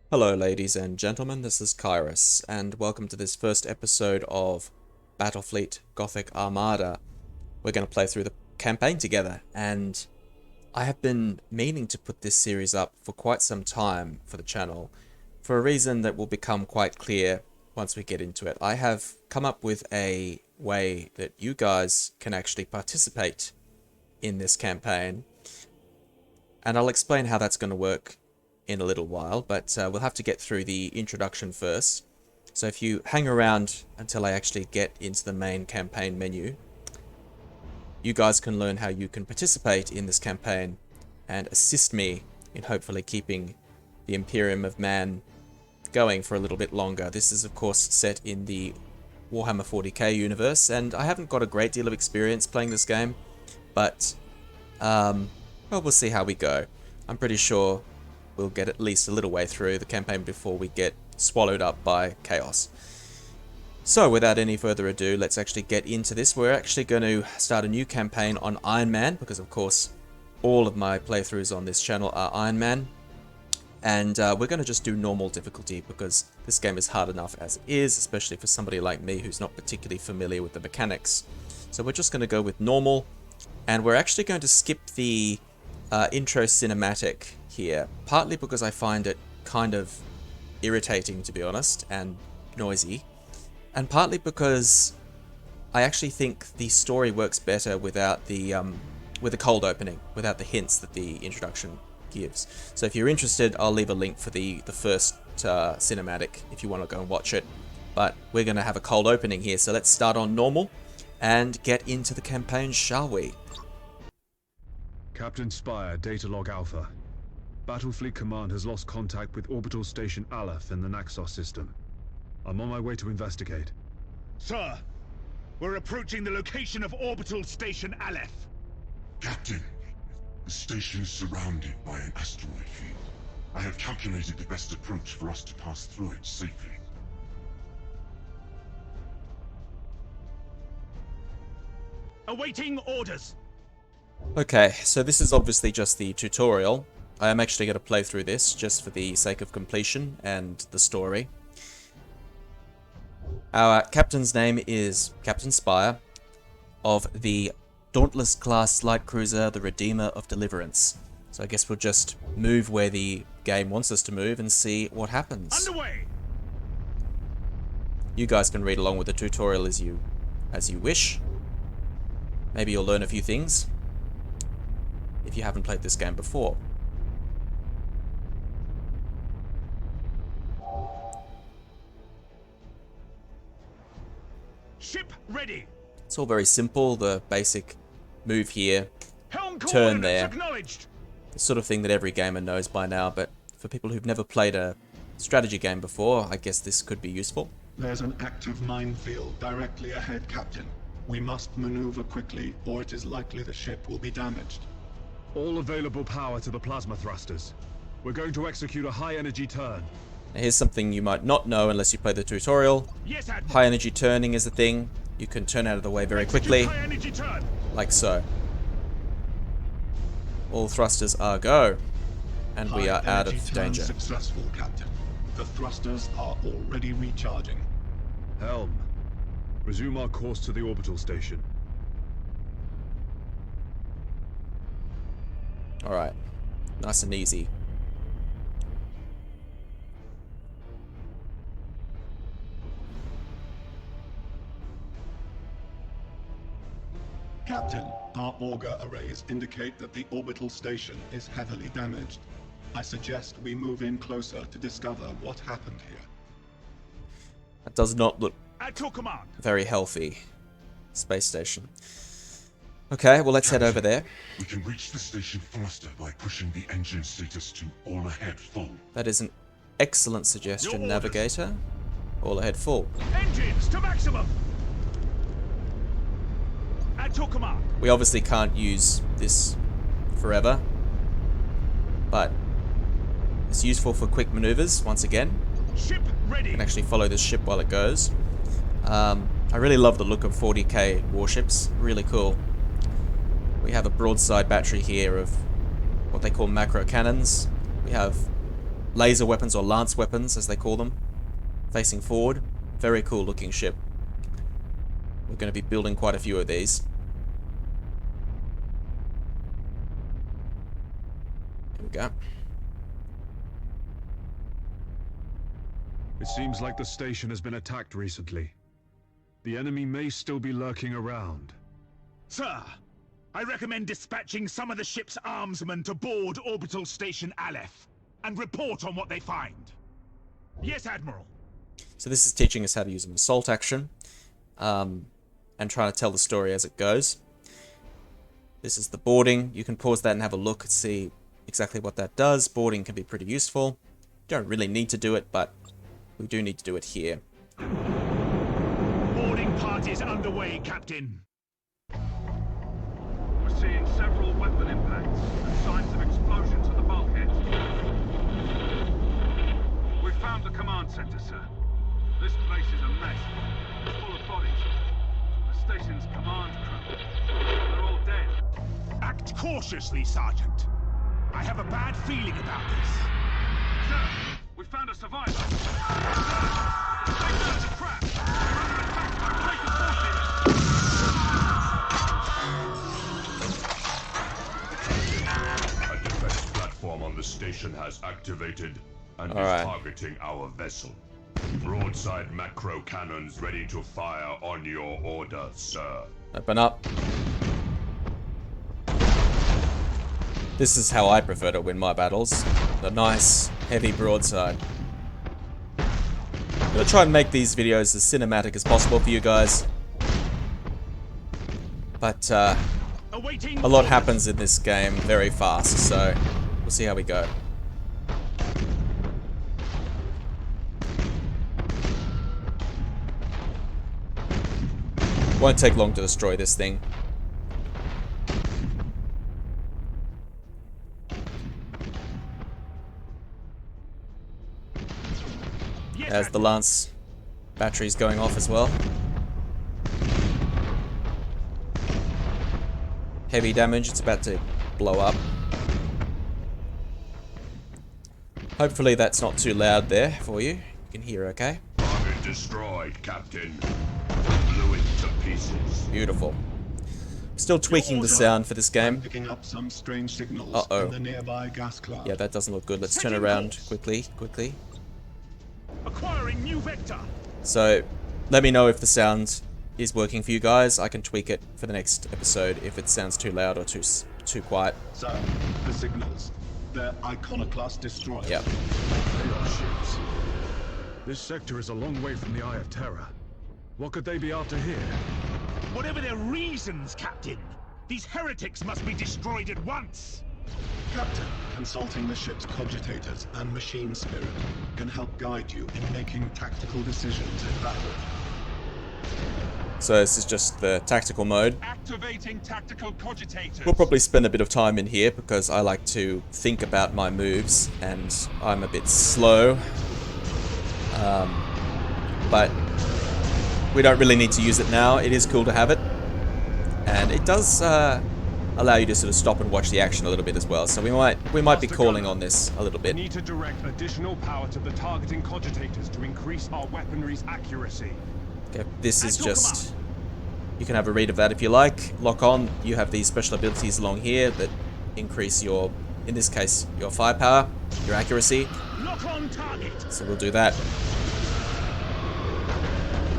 Hello ladies and gentlemen, this is Kairos, and welcome to this first episode of Battlefleet Gothic Armada. We're going to play through the campaign together, and I have been meaning to put this series up for quite some time for the channel, for a reason that will become quite clear once we get into it. I have come up with a way that you guys can actually participate in this campaign, and I'll explain how that's going to work in a little while, but we'll have to get through the introduction first. So if you hang around until I actually get into the main campaign menu, you guys can learn how you can participate in this campaign and assist me in hopefully keeping the Imperium of Man going for a little bit longer. This is of course set in the Warhammer 40k universe, and I haven't got a great deal of experience playing this game, but well, we'll see how we go. I'm pretty sure we'll get at least a little way through the campaign before we get swallowed up by chaos. So without any further ado, let's actually get into this. We're actually going to start a new campaign on Iron Man, because of course all of my playthroughs on this channel are Iron Man. And we're going to just do normal difficulty, because this game is hard enough as it is, especially for somebody like me who's not particularly familiar with the mechanics. So we're just going to go with normal, and we're actually going to skip the intro cinematic here, partly because I find it kind of irritating, to be honest, and noisy, and partly because I actually think the story works better without the with a cold opening, without the hints that the introduction gives. So if you're interested, I'll leave a link for the first cinematic if you want to go and watch it, but we're going to have a cold opening here, so let's start on normal and get into the campaign, shall we? Captain Spire, data log Alpha. Battlefleet Command has lost contact with Orbital Station Aleph in the Naxos system. I'm on my way to investigate. Sir, we're approaching the location of Orbital Station Aleph. Captain, the station is surrounded by an asteroid field. I have calculated the best approach for us to pass through it safely. Awaiting orders. Okay, so this is obviously just the tutorial. I am actually going to play through this just for the sake of completion and the story. Our captain's name is Captain Spire of the Dauntless class light cruiser, the Redeemer of Deliverance. So I guess we'll just move where the game wants us to move and see what happens. Underway. You guys can read along with the tutorial as you wish. Maybe you'll learn a few things if you haven't played this game before. Ship ready. It's all very simple, the basic move here, Helm turn there, acknowledged. the sort of thing that every gamer knows by now, but for people who've never played a strategy game before, I guess this could be useful. There's an active minefield directly ahead, Captain. We must maneuver quickly, or it is likely the ship will be damaged. All available power to the plasma thrusters. We're going to execute a high-energy turn. Now here's something you might not know unless you play the tutorial. Yes, Admiral. High energy turning is the thing. You can turn out of the way very quickly, High energy turn. like so. All thrusters are go, and we are out High-energy of turn danger. Successful, Captain. The thrusters are already recharging. Helm, resume our course to the orbital station. Alright, nice and easy. Captain, our auger arrays indicate that the orbital station is heavily damaged. I suggest we move in closer to discover what happened here. That does not look At your command. very healthy. Space station. Okay, well let's head over there. We can reach the station faster by pushing the engine status to all ahead full. That is an excellent suggestion, Your orders. Navigator. All ahead full. Engines to maximum. At your command. We obviously can't use this forever, but it's useful for quick maneuvers, once again. Ship ready. You can actually follow this ship while it goes. I really love the look of 40k warships, really cool. We have a broadside battery here of what they call macro cannons. We have laser weapons, or lance weapons as they call them, facing forward. Very cool looking ship. We're going to be building quite a few of these. Here we go. It seems like the station has been attacked recently. The enemy may still be lurking around. Sir, I recommend dispatching some of the ship's armsmen to board Orbital Station Aleph and report on what they find. Yes, Admiral. So this is teaching us how to use an assault action, and trying to tell the story as it goes. This is the boarding. You can pause that and have a look and see exactly what that does. Boarding can be pretty useful. You don't really need to do it, but we do need to do it here. Boarding parties underway, Captain. We're seeing several weapon impacts and signs of explosions at the bulkhead. We found the command center, sir. This place is a mess. It's full of bodies. The station's command crew. They're all dead. Act cautiously, Sergeant. I have a bad feeling about this. Sir, we found a survivor. The station's a trap. We're under attack by traitor forces. A defense platform on the station has activated and All right. is targeting our vessel. Broadside macro cannons ready to fire on your order, sir. Open up. This is how I prefer to win my battles. The nice, heavy broadside. I'm gonna try and make these videos as cinematic as possible for you guys. But a lot happens in this game very fast, so we'll see how we go. Won't take long to destroy this thing. As the lance battery's going off as well. Heavy damage, it's about to blow up. Hopefully that's not too loud there for you. You can hear okay. Target destroyed, Captain. Blew it to pieces. Beautiful. Still tweaking the sound for this game. Picking up some strange signals in the nearby gas cloud. Yeah, that doesn't look good. Let's turn around quickly. Acquiring new vector. So, let me know if the sound is working for you guys. I can tweak it for the next episode if it sounds too loud or too quiet. So, the signals. They're iconoclast destroyers. Yep. They are ships. This sector is a long way from the Eye of Terror. What could they be after here? Whatever their reasons, Captain, these heretics must be destroyed at once. Captain, consulting the ship's cogitators and machine spirit can help guide you in making tactical decisions in battle. So this is just the tactical mode. Activating tactical cogitators. We'll probably spend a bit of time in here because I like to think about my moves and I'm a bit slow. But we don't really need to use it now. It is cool to have it. And it does allow you to sort of stop and watch the action a little bit as well. So we might be calling on this a little We bit. need to direct additional power to the targeting cogitators to increase our weaponry's accuracy. Okay, this is just... You can have a read of that if you like. Lock on. You have these special abilities along here that increase your, in this case, your firepower, your accuracy. Lock on target. So we'll do that.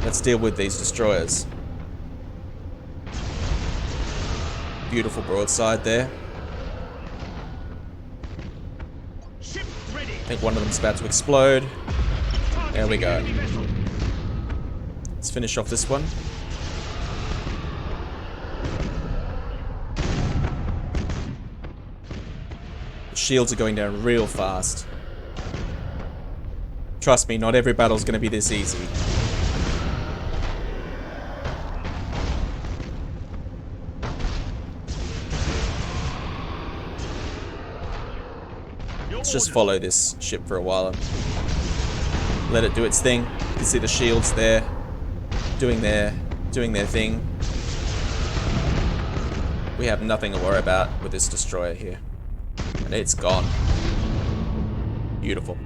Let's deal with these destroyers. Beautiful broadside there. Ship ready. I think one of them's about to explode. There we go. Enemy vessel. Let's finish off this one. The shields are going down real fast. Trust me, not every battle's going to be this easy. Let's just follow this ship for a while and let it do its thing. You can see the shields there doing their thing. We have nothing to worry about with this destroyer here. And it's gone. Beautiful.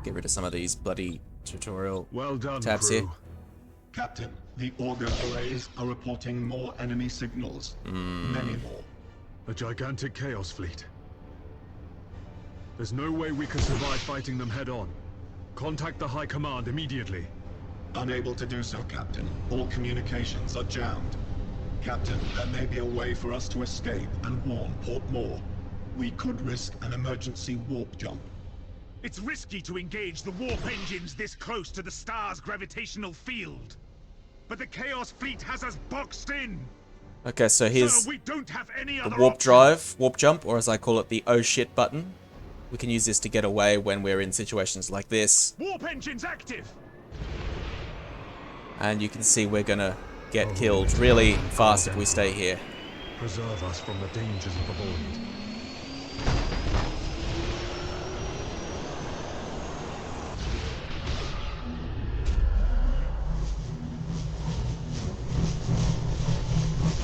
Get rid of some of these bloody tutorial Well done, tabs crew. here. Captain, the auger arrays are reporting more enemy signals. Many more. A gigantic Chaos fleet. There's no way we can survive fighting them head-on. Contact the High Command immediately. Unable to do so, Captain. All communications are jammed. Captain, there may be a way for us to escape and warn Port Moore. We could risk an emergency warp jump. It's risky to engage the warp engines this close to the star's gravitational field. But the Chaos fleet has us boxed in. Okay, so here's Sir, we don't have any the other warp option. drive, warp jump, or as I call it, the oh shit button. We can use this to get away when we're in situations like this. Warp engines active. And you can see we're gonna get killed really fast if we stay here. Preserve us from the dangers of the void.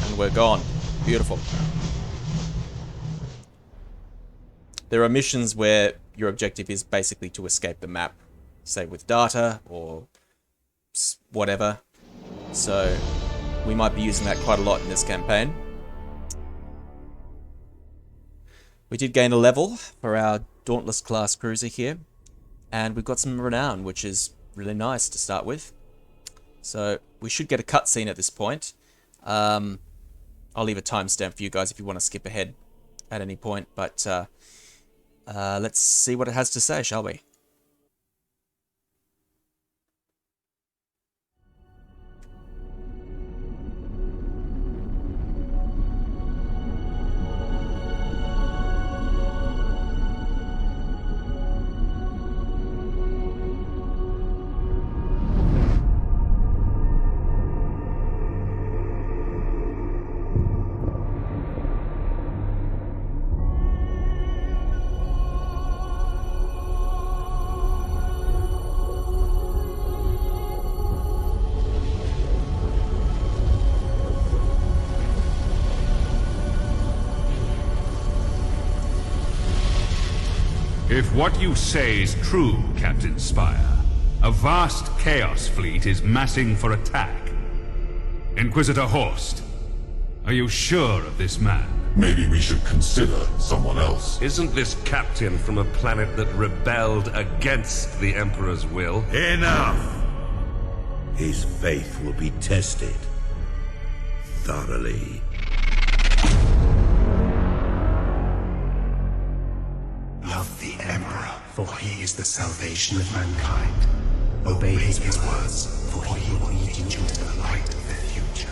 And we're gone. Beautiful. There are missions where your objective is basically to escape the map, say with data or whatever. So we might be using that quite a lot in this campaign. We did gain a level for our Dauntless class cruiser here, and we've got some renown, which is really nice to start with. So we should get a cutscene at this point. I'll leave a timestamp for you guys if you want to skip ahead at any point, but let's see what it has to say, shall we? If what you say is true, Captain Spire, a vast Chaos fleet is massing for attack. Inquisitor Horst, are you sure of this man? Maybe we should consider someone else. Isn't this captain from a planet that rebelled against the Emperor's will? Enough! His faith will be tested thoroughly. Love the Emperor, for he is the salvation of mankind. Obey his words, for he will lead you into the light of the future.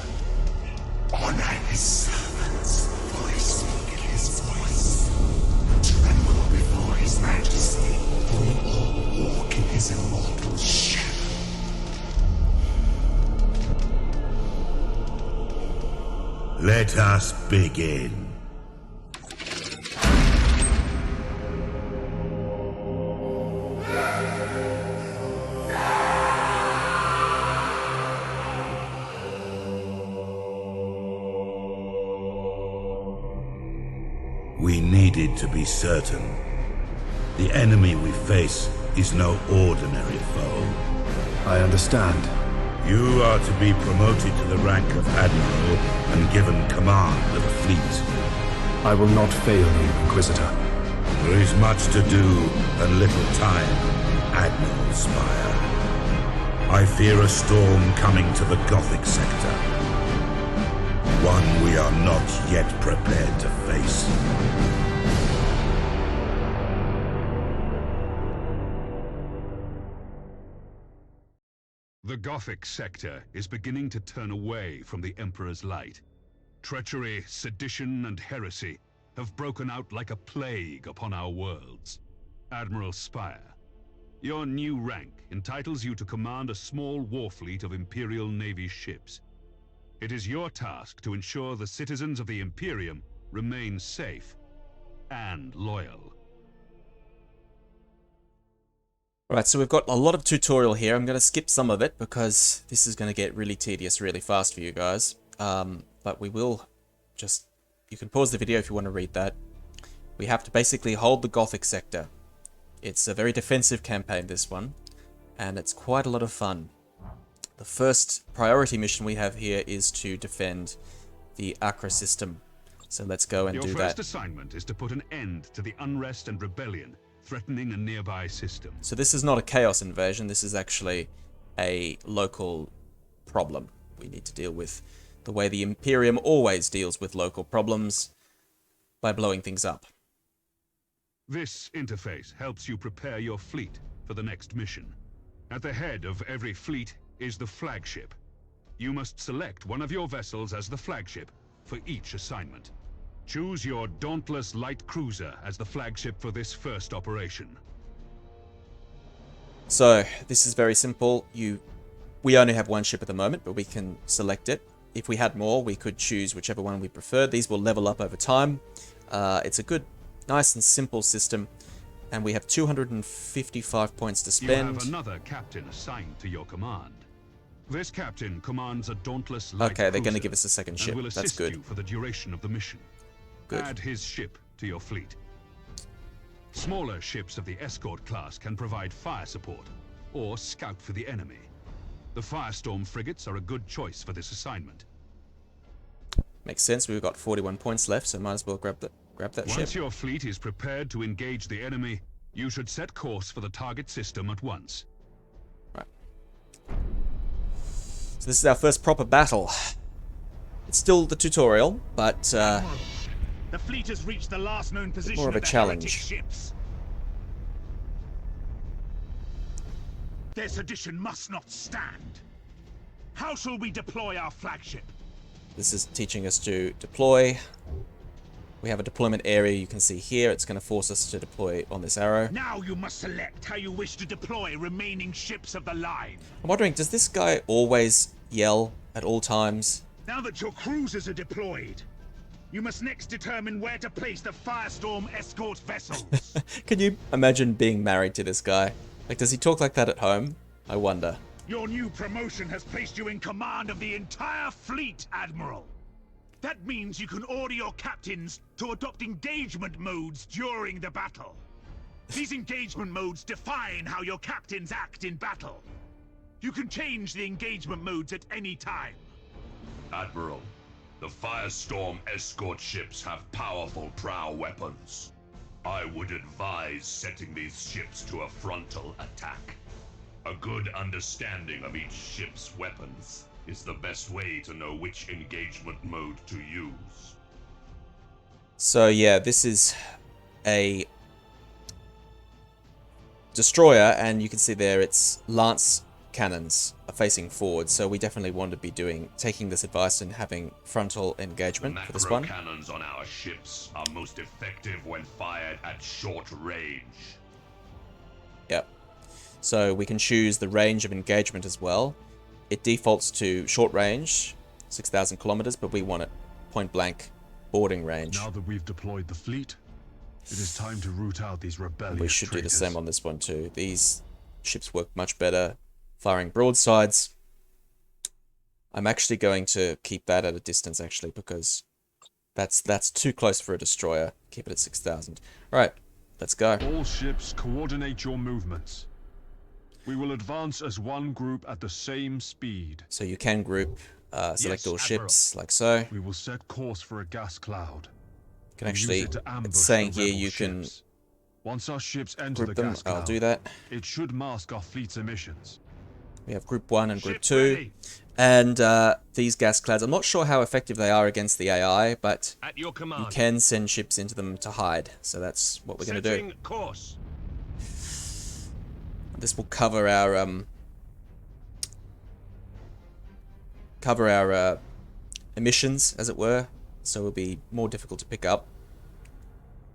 Honor his servants, for they speak his voice. Tremble before his majesty, for we all walk in his immortal shadow. Let us begin. We needed to be certain. The enemy we face is no ordinary foe. I understand. You are to be promoted to the rank of Admiral and given command of a fleet. I will not fail you, Inquisitor. There is much to do and little time, Admiral Spire. I fear a storm coming to the Gothic Sector. One we are not yet prepared to face. The Gothic Sector is beginning to turn away from the Emperor's light. Treachery, sedition, and heresy have broken out like a plague upon our worlds. Admiral Spire, your new rank entitles you to command a small war fleet of Imperial Navy ships. It is your task to ensure the citizens of the Imperium remain safe and loyal. Right, so we've got a lot of tutorial here. I'm going to skip some of it because this is going to get really tedious really fast for you guys. But we will just... You can pause the video if you want to read that. We have to basically hold the Gothic Sector. It's a very defensive campaign, this one, and it's quite a lot of fun. The first priority mission we have here is to defend the Acra system. So let's go and do that. Your first assignment is to put an end to the unrest and rebellion threatening a nearby system. So this is not a chaos invasion, this is actually a local problem we need to deal with. The way the Imperium always deals with local problems, by blowing things up. This interface helps you prepare your fleet for the next mission. At the head of every fleet is the flagship. You must select one of your vessels as the flagship for each assignment. Choose your Dauntless Light Cruiser as the flagship for this first operation. So, this is very simple. We only have one ship at the moment, but we can select it. If we had more, we could choose whichever one we prefer. These will level up over time. It's a good, nice and simple system. And we have 255 points to spend. You have another captain assigned to your command. This captain commands a Dauntless Light Okay, they're going to Cruiser give us a second ship. and will That's assist good. you for the duration of the mission. Good. Add his ship to your fleet. Smaller ships of the escort class can provide fire support or scout for the enemy. The Firestorm frigates are a good choice for this assignment. Makes sense. We've got 41 points left, so might as well grab that ship. Once your fleet is prepared to engage the enemy, you should set course for the target system at once. Right. So this is our first proper battle. It's still the tutorial, but The fleet has reached the last known position more of a the challenge. heretic ships. Their sedition must not stand. How shall we deploy our flagship? This is teaching us to deploy. We have a deployment area you can see here. It's going to force us to deploy on this arrow. Now you must select how you wish to deploy remaining ships of the line. I'm wondering, does this guy always yell at all times? Now that your cruisers are deployed, you must next determine where to place the Firestorm escort vessels. Can you imagine being married to this guy? Like, does he talk like that at home? I wonder. Your new promotion has placed you in command of the entire fleet, Admiral. That means you can order your captains to adopt engagement modes during the battle. These engagement modes define how your captains act in battle. You can change the engagement modes at any time. Admiral, the Firestorm escort ships have powerful prow weapons. I would advise setting these ships to a frontal attack. A good understanding of each ship's weapons is the best way to know which engagement mode to use. So yeah, this is a destroyer, and you can see there its lance cannons are facing forward, so we definitely want to be taking this advice and having frontal engagement for this one. The macro cannons on our ships are most effective when fired at short range. Yep. So we can choose the range of engagement as well. It defaults to short range, 6,000 kilometers, but we want it point blank boarding range. Now that we've deployed the fleet, it is time to root out these rebellious We should traitors. do the same on this one too. These ships work much better firing broadsides. I'm actually going to keep that at a distance actually, because that's too close for a destroyer. Keep it at 6,000. Alright, let's go. All ships, coordinate your movements. We will advance as one group at the same speed. So you can group, select Yes, all Admiral. ships, like so. We will set course for a gas cloud. You can We'll use actually, it to ambush it's saying the here rebel you can ships. Once our ships enter group the them. gas cloud, I'll do that. it should mask our fleet's emissions. We have group 1 and group Ship 2. ready. And these gas clouds, I'm not sure how effective they are against the AI, but At your you command. can send ships into them to hide. So that's what we're going to do. Setting course. This will cover our emissions, as it were, so it'll be more difficult to pick up.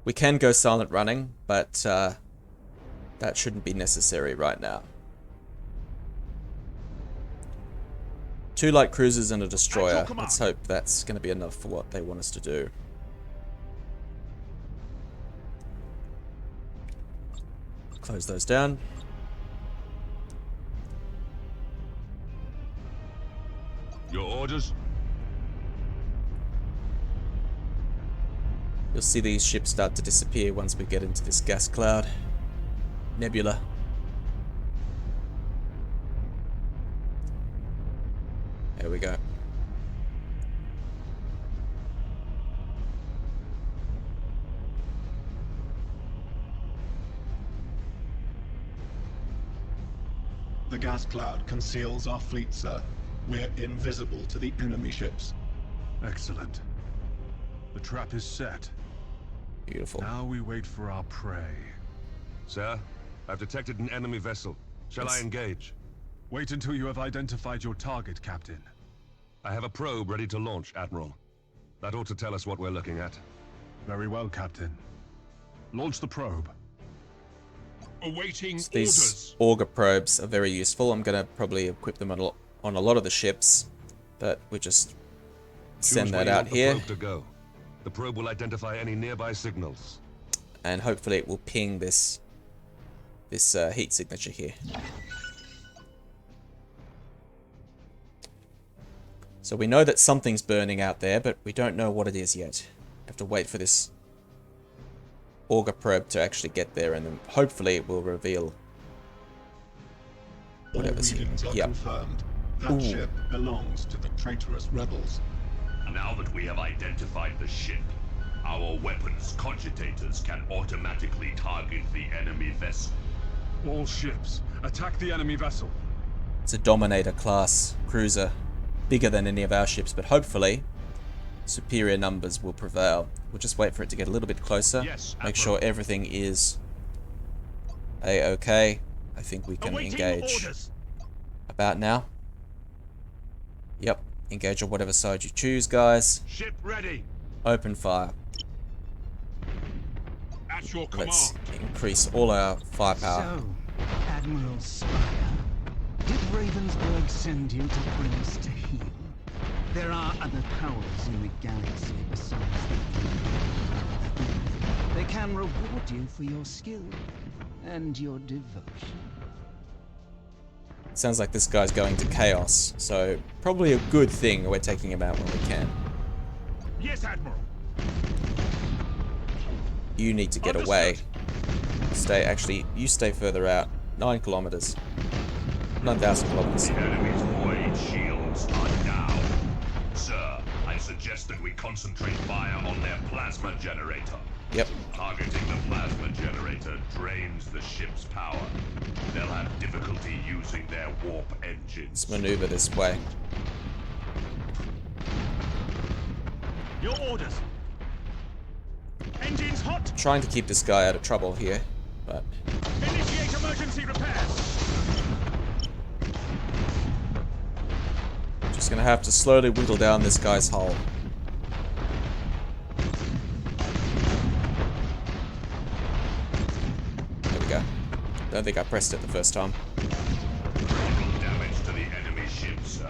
We can go silent running, but that shouldn't be necessary right now. 2 light cruisers and a destroyer. command. Let's hope that's going to be enough for what they want us to do. Close those down. Your orders? You'll see these ships start to disappear once we get into this gas cloud. nebula. There we go. The gas cloud conceals our fleet, sir. We're invisible to the enemy ships. Excellent. The trap is set. Beautiful. Now we wait for our prey. Sir, I've detected an enemy vessel. Shall I engage? Wait until you have identified your target, Captain. I have a probe ready to launch, Admiral. That ought to tell us what we're looking at. Very well, Captain. Launch the probe. Awaiting So these orders. auger probes are very useful. I'm going to probably equip them on a lot of the ships, but we just send Choose where that you out want the here, probe to go. The probe will identify any nearby signals. and hopefully it will ping this heat signature here. So we know that something's burning out there, but we don't know what it is yet. Have to wait for this auger probe to actually get there, and then hopefully it will reveal All whatever's here. readings are Yep. confirmed. That ship belongs to the traitorous rebels. Now that we have identified the ship, our weapons cogitators can automatically target the enemy vessel. All ships, attack the enemy vessel. It's a Dominator class cruiser, bigger than any of our ships, but hopefully superior numbers will prevail. We'll just wait for it to get a little bit closer. Yes, Make Admiral. sure everything is a-okay. I think we can Awaiting engage orders. about now. Yep, engage on whatever side you choose, guys. Ship ready. Open fire. At your command. Let's increase all our firepower. So, Admiral Spire, did Ravensburg send you to bring us to heel? There are other powers in the galaxy besides the Empire. They can reward you for your skill and your devotion. Sounds like this guy's going to Chaos, so probably a good thing we're taking him out when we can. Yes, Admiral. You need to get away. You stay further out. 9 kilometers. 9,000 kilometers. The enemy's void shields are down. Sir, I suggest that we concentrate fire on their plasma generator. Yep. Targeting the plasma generator drains the ship's power. They'll have difficulty using their warp engines. Let's maneuver this way. Your orders. Engines hot. Trying to keep this guy out of trouble here, but Initiate emergency repairs. just gonna have to slowly whittle down this guy's hull. There we go. Don't think I pressed it the first time. Damage to the enemy ship, sir.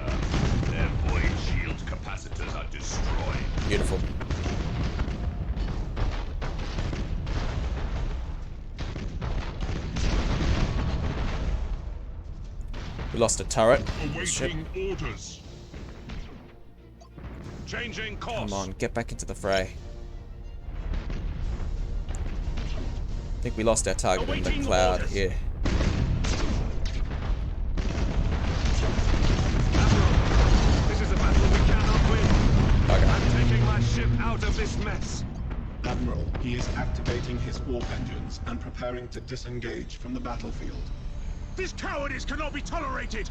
Their void shield capacitors are destroyed. Beautiful. We lost a turret. Ship. Awaiting orders. Changing course. Come on, get back into the fray. I think we lost our target in the cloud here. This is a battle we cannot win. Okay. I'm taking my ship out of this mess. Admiral, he is activating his warp engines and preparing to disengage from the battlefield. This cowardice cannot be tolerated.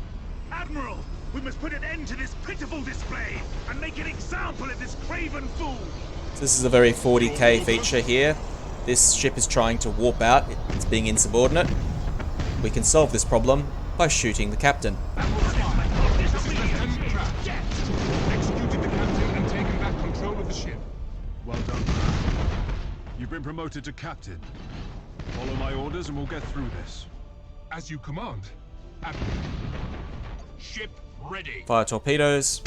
Admiral, we must put an end to this pitiful display and make an example of this craven fool. So this is a very 40k feature here. This ship is trying to warp out. It's being insubordinate. We can solve this problem by shooting the captain. Executed the captain and taken back control of the ship. Well done. You've been promoted to captain. Follow my orders and we'll get through this. As you command. Admiral. Ship ready. Fire torpedoes.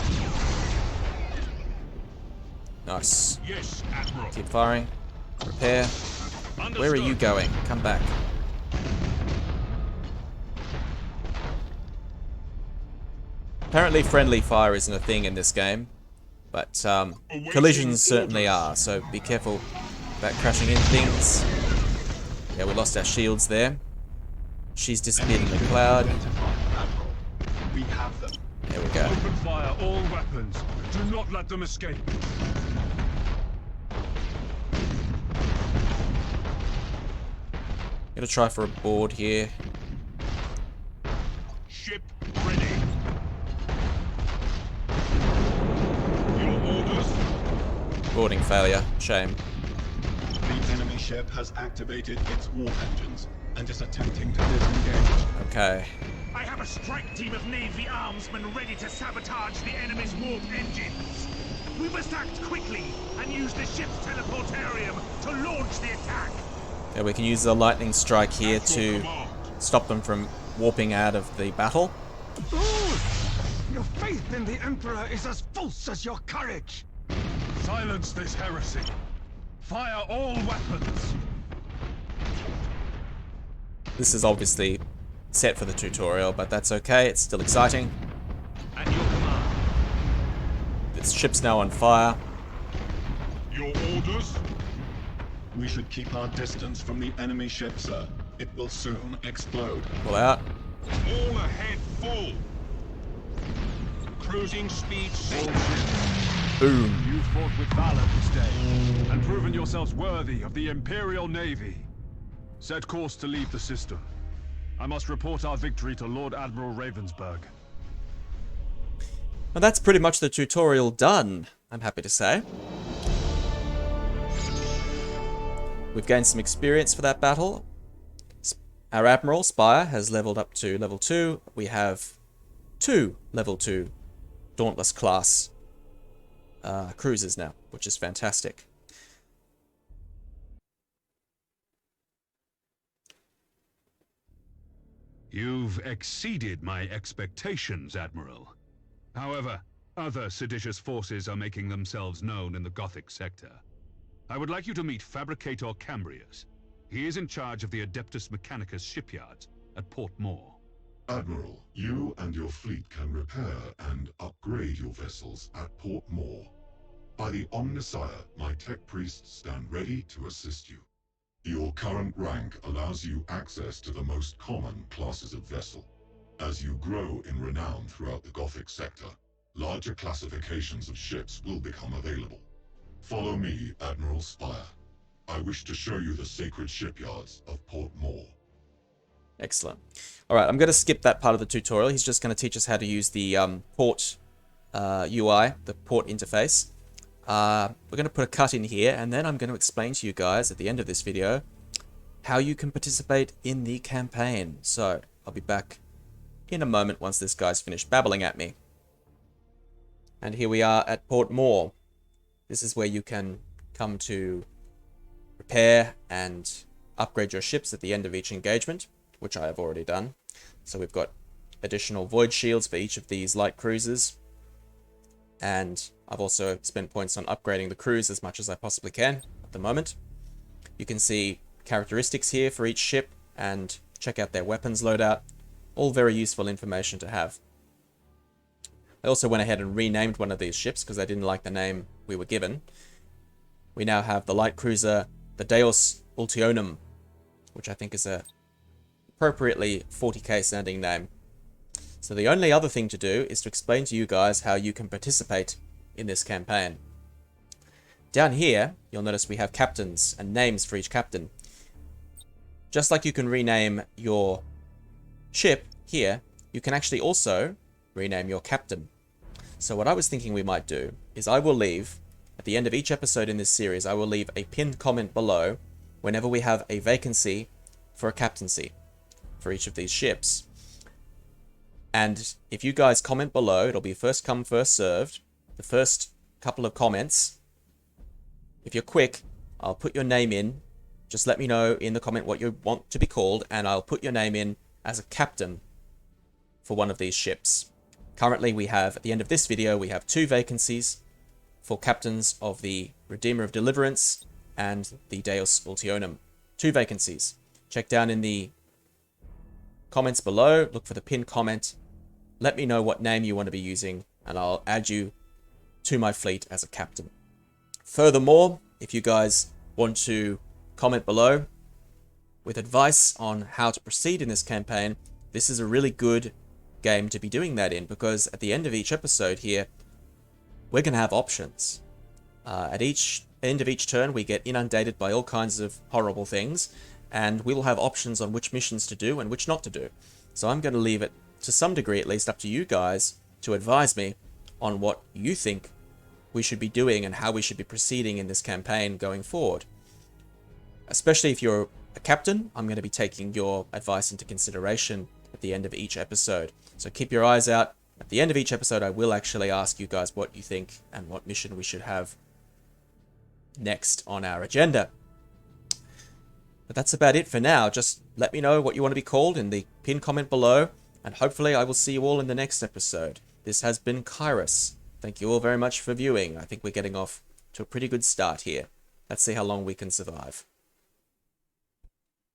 Nice. Yes, Admiral. Keep firing. Repair. Where are you going? Come back. Apparently friendly fire isn't a thing in this game, but collisions certainly are, so be careful about crashing into things. Yeah, we lost our shields there. She's disappeared in the cloud. We have them. There we go. Open fire all weapons. Do not let them escape. Gonna try for a board here. Ship ready. Your orders? Boarding failure. Shame. The enemy ship has activated its warp engines and is attempting to disengage. Okay. I have a strike team of Navy armsmen ready to sabotage the enemy's warp engines. We must act quickly and use the ship's teleportarium to launch the attack. Yeah, we can use the lightning strike here to stop them from warping out of the battle. Your faith in the Emperor is as false as your courage. Silence this heresy. Fire all weapons. This is obviously set for the tutorial, but that's okay. It's still exciting. At your command. This ship's now on fire. Your orders? We should keep our distance from the enemy ship, sir. It will soon explode. Pull out. All ahead full. Cruising speed set. Boom. You fought with valor this day, and proven yourselves worthy of the Imperial Navy. Set course to leave the system. I must report our victory to Lord Admiral Ravensburg. Well, that's pretty much the tutorial done, I'm happy to say. We've gained some experience for that battle. Our Admiral, Spire, has leveled up to level 2. We have 2 level 2 Dauntless class cruisers now, which is fantastic. You've exceeded my expectations, Admiral. However, other seditious forces are making themselves known in the Gothic Sector. I would like you to meet Fabricator Cambrius. He is in charge of the Adeptus Mechanicus shipyards at Port Moore. Admiral, you and your fleet can repair and upgrade your vessels at Port Moore. By the Omnissiah, my tech priests stand ready to assist you. Your current rank allows you access to the most common classes of vessel. As you grow in renown throughout the Gothic Sector, larger classifications of ships will become available. Follow me, Admiral Spire. I wish to show you the sacred shipyards of Port Moore. Excellent. Alright, I'm going to skip that part of the tutorial. He's just going to teach us how to use the port UI, the port interface. We're going to put a cut in here, and then I'm going to explain to you guys at the end of this video how you can participate in the campaign. So, I'll be back in a moment once this guy's finished babbling at me. And here we are at Port Moore. This is where you can come to repair and upgrade your ships at the end of each engagement, which I have already done. So we've got additional void shields for each of these light cruisers. And I've also spent points on upgrading the crews as much as I possibly can at the moment. You can see characteristics here for each ship and check out their weapons loadout. All very useful information to have. I also went ahead and renamed one of these ships because I didn't like the name we were given. We now have the light cruiser, the Deus Ultionum, which I think is a appropriately 40k sounding name. So the only other thing to do is to explain to you guys how you can participate in this campaign. Down here, you'll notice we have captains and names for each captain. Just like you can rename your ship here, you can actually also rename your captain. So what I was thinking we might do is I will leave, at the end of each episode in this series, I will leave a pinned comment below whenever we have a vacancy for a captaincy for each of these ships. And if you guys comment below, it'll be first come, first served. The first couple of comments, if you're quick, I'll put your name in. Just let me know in the comment what you want to be called, and I'll put your name in as a captain for one of these ships. Currently we have, at the end of this video, we have 2 vacancies for captains of the Redeemer of Deliverance and the Deus Ultionum. 2 vacancies. Check down in the comments below, look for the pinned comment, let me know what name you want to be using, and I'll add you to my fleet as a captain. Furthermore, if you guys want to comment below with advice on how to proceed in this campaign, this is a really good game to be doing that in, because at the end of each episode here, we're going to have options. At each end of each turn, we get inundated by all kinds of horrible things, and we will have options on which missions to do and which not to do. So I'm going to leave it, to some degree at least, up to you guys to advise me on what you think we should be doing and how we should be proceeding in this campaign going forward. Especially if you're a captain, I'm going to be taking your advice into consideration at the end of each episode. So keep your eyes out. At the end of each episode, I will actually ask you guys what you think and what mission we should have next on our agenda. But that's about it for now. Just let me know what you want to be called in the pinned comment below, and hopefully I will see you all in the next episode. This has been Kairos. Thank you all very much for viewing. I think we're getting off to a pretty good start here. Let's see how long we can survive.